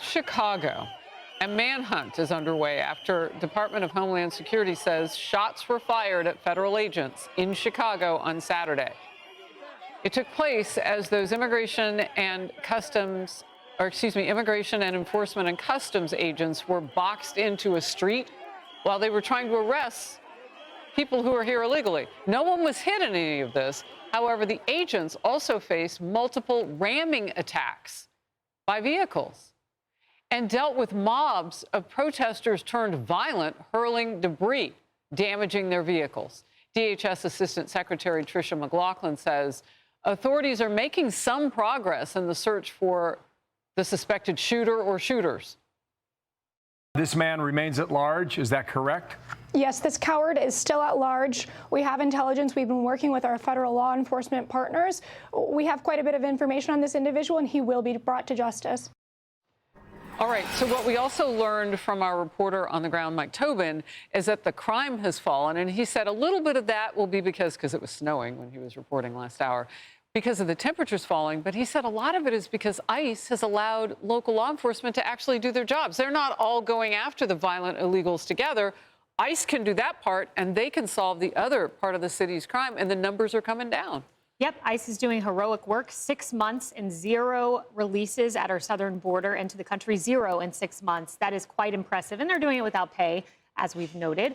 That's Chicago. A manhunt is underway after Department of Homeland Security says shots were fired at federal agents in Chicago on Saturday. It took place as those immigration and enforcement and customs agents were boxed into a street while they were trying to arrest people who are here illegally. No one was hit in any of this. However, the agents also faced multiple ramming attacks by vehicles and dealt with mobs of protesters turned violent, hurling debris, damaging their vehicles. DHS Assistant Secretary Tricia McLaughlin says authorities are making some progress in the search for the suspected shooter or shooters. This man remains at large. Is that correct? Yes, this coward is still at large. We have intelligence. We've been working with our federal law enforcement partners. We have quite a bit of information on this individual, and he will be brought to justice. All right. So what we also learned from our reporter on the ground, Mike Tobin, is that the crime has fallen. And he said a little bit of that will be because it was snowing when he was reporting last hour, because of the temperatures falling. But he said a lot of it is because ICE has allowed local law enforcement to actually do their jobs. They're not all going after the violent illegals together. ICE can do that part, and they can solve the other part of the city's crime, and the numbers are coming down. Yep, ICE is doing heroic work. 6 months and 0 releases at our southern border into the country. 0 in 6 months. That is quite impressive, and they're doing it without pay, as we've noted.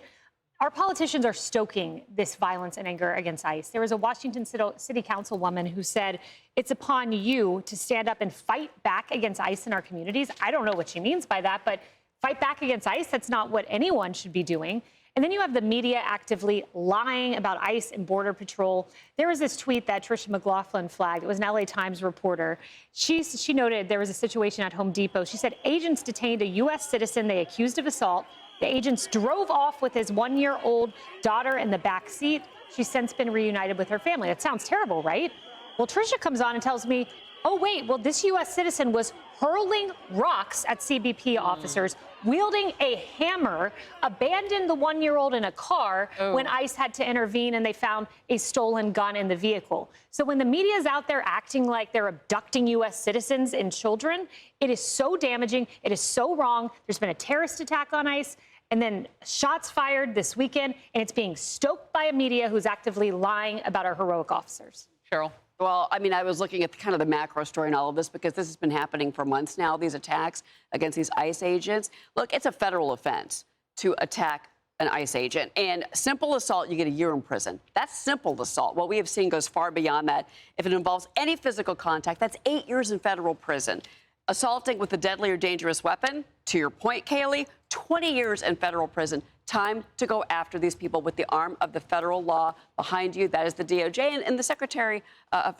Our politicians are stoking this violence and anger against ICE. There was a Washington City Councilwoman who said, it's upon you to stand up and fight back against ICE in our communities. I don't know what she means by that, but fight back against ICE, that's not what anyone should be doing. And then you have the media actively lying about ICE and Border Patrol. There was this tweet that Tricia McLaughlin flagged. It was an LA Times reporter. She noted there was a situation at Home Depot. She said agents detained a U.S. citizen they accused of assault. The agents drove off with his 1-year-old daughter in the back seat. She's since been reunited with her family. That sounds terrible, right? Well, Tricia comes on and tells me, oh, wait, well, this U.S. citizen was hurling rocks at CBP officers, wielding a hammer, abandoned the 1-year-old in a car when ICE had to intervene and they found a stolen gun in the vehicle. So when the media is out there acting like they're abducting U.S. citizens and children, it is so damaging. It is so wrong. There's been a terrorist attack on ICE and then shots fired this weekend, and it's being stoked by a media who's actively lying about our heroic officers. Cheryl. Well, I mean, I was looking at kind of the macro story in all of this because this has been happening for months now, these attacks against these ICE agents. Look, it's a federal offense to attack an ICE agent. And simple assault, you get a year in prison. That's simple assault. What we have seen goes far beyond that. If it involves any physical contact, that's 8 years in federal prison. Assaulting with a deadly or dangerous weapon, to your point, Kayleigh, 20 years in federal prison. Time to go after these people with the arm of the federal law behind you. That is the DOJ. And the Secretary of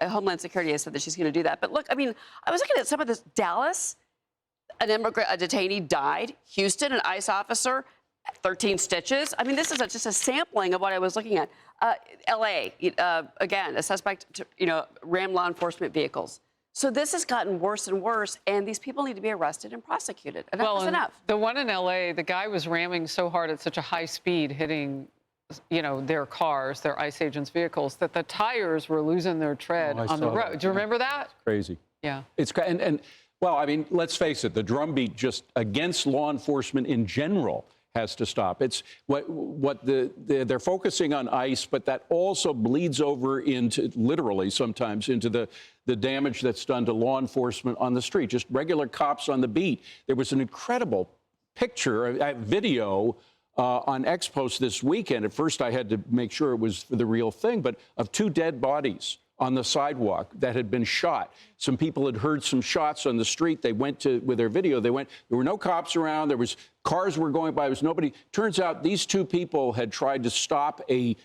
Homeland Security has said that she's going to do that. But look, I mean, I was looking at some of this. Dallas, a detainee died. Houston, an ICE officer, 13 stitches. I mean, this is just a sampling of what I was looking at. L.A., again, a suspect, rammed law enforcement vehicles. So this has gotten worse and worse, and these people need to be arrested and prosecuted. Enough is enough. The one in L.A., the guy was ramming so hard at such a high speed, hitting, their cars, their ICE agents' vehicles, that the tires were losing their tread on the road. Do you remember that? It's crazy. Yeah. It's and well, I mean, let's face it, the drumbeat just against law enforcement in general has to stop. It's they're focusing on ICE, but that also bleeds over into, literally sometimes, into the damage that's done to law enforcement on the street, just regular cops on the beat. There was an incredible picture, a video on X Post this weekend. At first, I had to make sure it was the real thing, but of 2 dead bodies on the sidewalk that had been shot. Some people had heard some shots on the street. They went with their video. There were no cops around. Cars were going by. There was nobody. Turns out these 2 people had tried to stop a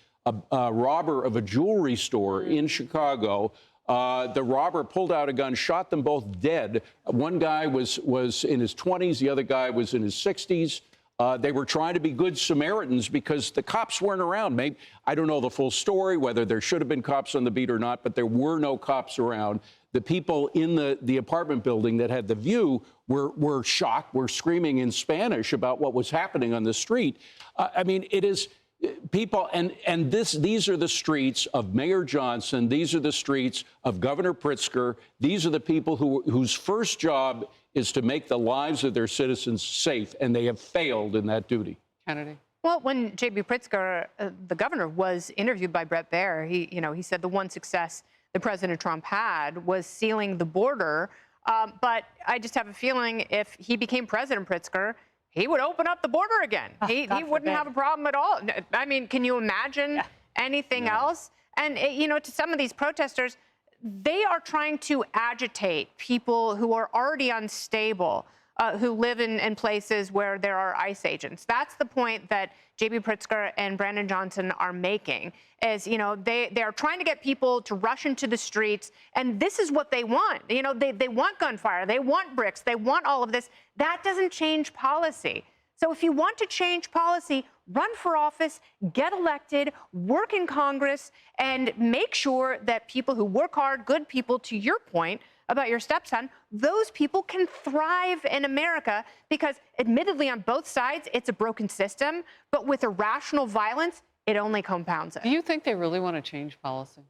robber of a jewelry store in Chicago. The robber pulled out a gun, shot them both dead. One guy was in his 20s. The other guy was in his 60s. They were trying to be good Samaritans because the cops weren't around. Maybe, I don't know the full story, whether there should have been cops on the beat or not, but there were no cops around. The people in the apartment building that had the view were shocked, were screaming in Spanish about what was happening on the street. I mean, it is people, and these are the streets of Mayor Johnson. These are the streets of Governor Pritzker. These are the people whose first job is to make the lives of their citizens safe, and they have failed in that duty. Kennedy. Well, when J.B. Pritzker, the governor, was interviewed by Bret Baier, he said the one success that President Trump had was sealing the border. But I just have a feeling if he became President Pritzker, he would open up the border again. He wouldn't have a problem at all. I mean, can you imagine anything else? And, to some of these protesters, they are trying to agitate people who are already unstable, who live in places where there are ICE agents. That's the point that J.B. Pritzker and Brandon Johnson are making, is, they are trying to get people to rush into the streets, and this is what they want. They want gunfire, they want bricks, they want all of this. That doesn't change policy. So if you want to change policy, run for office, get elected, work in Congress, and make sure that people who work hard, good people, to your point about your stepson, those people can thrive in America, because admittedly on both sides, it's a broken system, but with irrational violence, it only compounds it. Do you think they really want to change policy?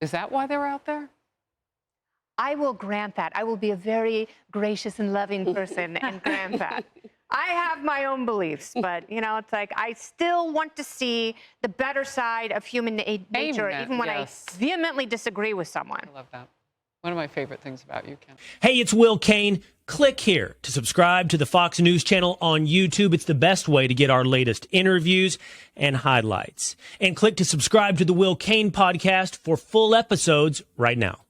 Is that why they're out there? I will grant that. I will be a very gracious and loving person and grant that. I have my own beliefs, but, it's like I still want to see the better side of human nature, Amen. even when Yes. I vehemently disagree with someone. I love that. One of my favorite things about you, Ken. Hey, it's Will Kane. Click here to subscribe to the Fox News channel on YouTube. It's the best way to get our latest interviews and highlights. And click to subscribe to the Will Kane podcast for full episodes right now.